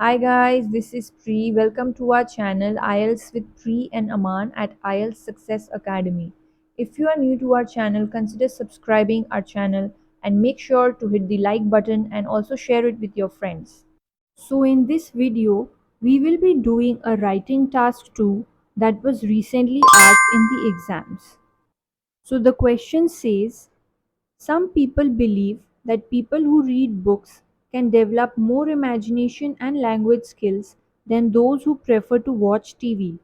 Hi guys, this is Pri. Welcome to our channel IELTS with Pri and Aman at IELTS Success Academy. If you are new to our channel, consider subscribing our channel and make sure to hit the like button and also share it with your friends. So in this video, we will be doing a writing task 2 that was recently asked in the exams. So the question says, some people believe that people who read books can develop more imagination and language skills than those who prefer to watch TV.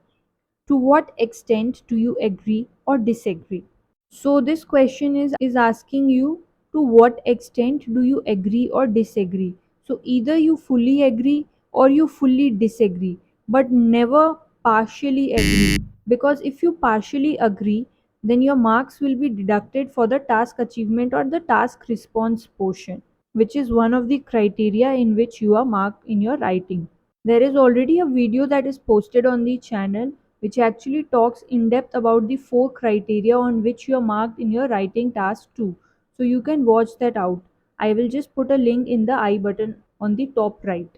To what extent do you agree or disagree? So, this question is asking you to what extent do you agree or disagree. So, either you fully agree or you fully disagree, but never partially agree. Because if you partially agree, then your marks will be deducted for the task achievement or the task response portion, which is one of the criteria in which you are marked in your writing. There is already a video that is posted on the channel which actually talks in depth about the four criteria on which you are marked in your writing task too. So you can watch that out. I will just put a link in the I button on the top right.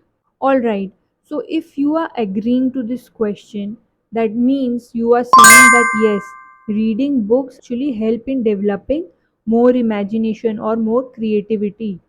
Alright, so if you are agreeing to this question, that means you are saying that yes, reading books actually help in developing more imagination or more creativity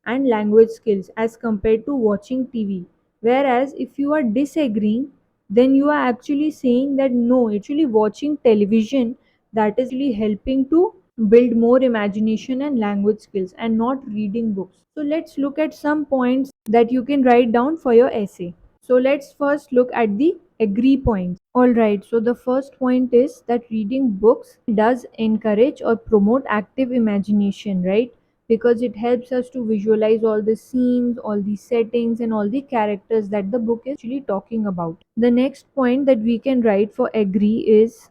and language skills as compared to watching TV. Whereas if you are disagreeing, then you are actually saying that no, actually watching television that is actually helping to build more imagination and language skills and not reading books. So let's look at some points that you can write down for your essay. So let's first look at the agree points. Alright, so the first point is that reading books does encourage or promote active imagination, right? Because it helps us to visualize all the scenes, all the settings, and all the characters that the book is actually talking about. The next point that we can write for agree is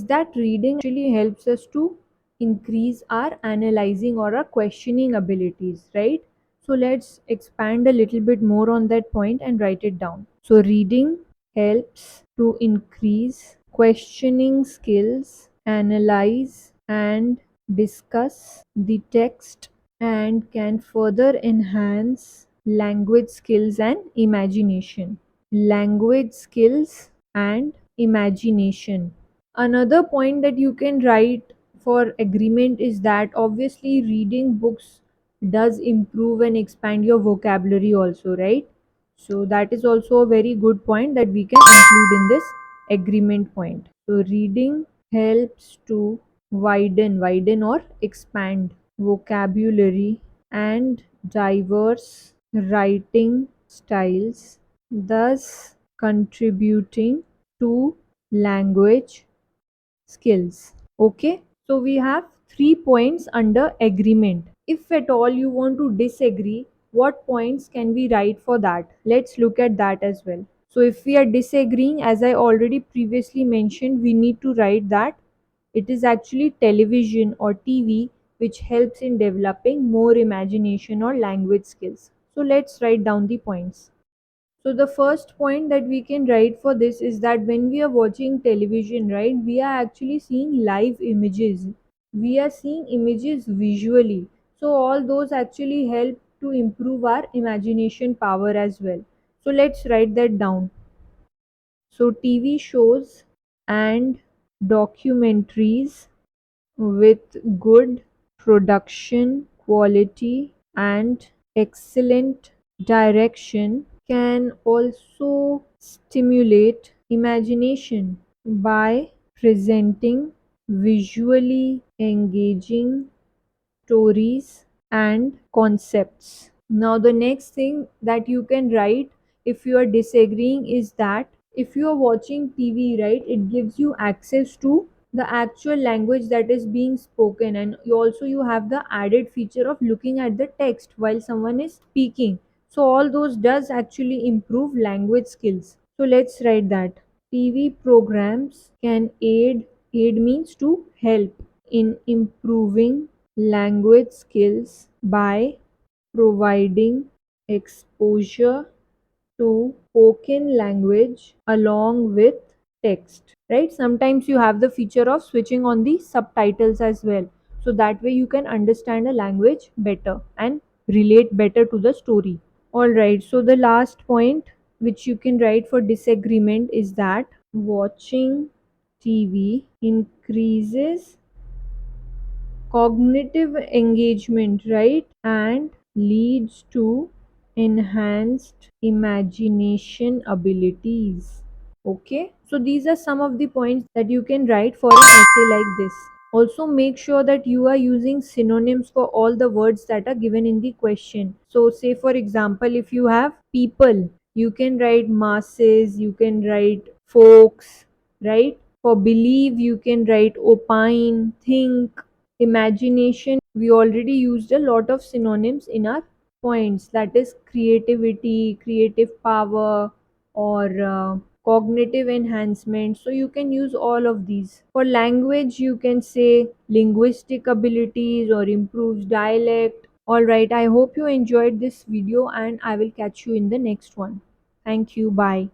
that reading actually helps us to increase our analyzing or our questioning abilities, right? So let's expand a little bit more on that point and write it down. So reading helps to increase questioning skills, analyze and discuss the text, and can further enhance language skills and imagination. Language skills and imagination. Another point that you can write for agreement is that obviously reading books does improve and expand your vocabulary also, right? So that is also a very good point that we can include in this agreement point. So reading helps to widen or expand vocabulary and diverse writing styles, thus contributing to language skills. Okay, so we have 3 points under agreement. If at all you want to disagree, what points can we write for that? Let's look at that as well. So if we are disagreeing, as I already previously mentioned, we need to write that it is actually television or TV which helps in developing more imagination or language skills. So let's write down the points. So the first point that we can write for this is that when we are watching television, right, we are actually seeing live images. We are seeing images visually. So all those actually help to improve our imagination power as well. So let's write that down. So TV shows and documentaries with good production quality and excellent direction can also stimulate imagination by presenting visually engaging stories and concepts. Now, the next thing that you can write if you are disagreeing is that if you are watching TV, right, it gives you access to the actual language that is being spoken, and you have the added feature of looking at the text while someone is speaking. So all those does actually improve language skills. So let's write that TV programs can aid means to help in improving language skills by providing exposure to spoken language along with text, right? Sometimes you have the feature of switching on the subtitles as well, so that way you can understand a language better and relate better to the story. All right, so the last point which you can write for disagreement, is that watching TV increases cognitive engagement, right? And leads to enhanced imagination abilities. Okay, so these are some of the points that you can write for an essay like this. Also, make sure that you are using synonyms for all the words that are given in the question. So, say for example, if you have people, you can write masses, you can write folks, right? For believe, you can write opine, think, imagination. We already used a lot of synonyms in our points, that is creativity, creative power, or cognitive enhancement. So you can use all of these. For language, you can say linguistic abilities or improves dialect. All right, I hope you enjoyed this video and I will catch you in the next one. Thank you. Bye.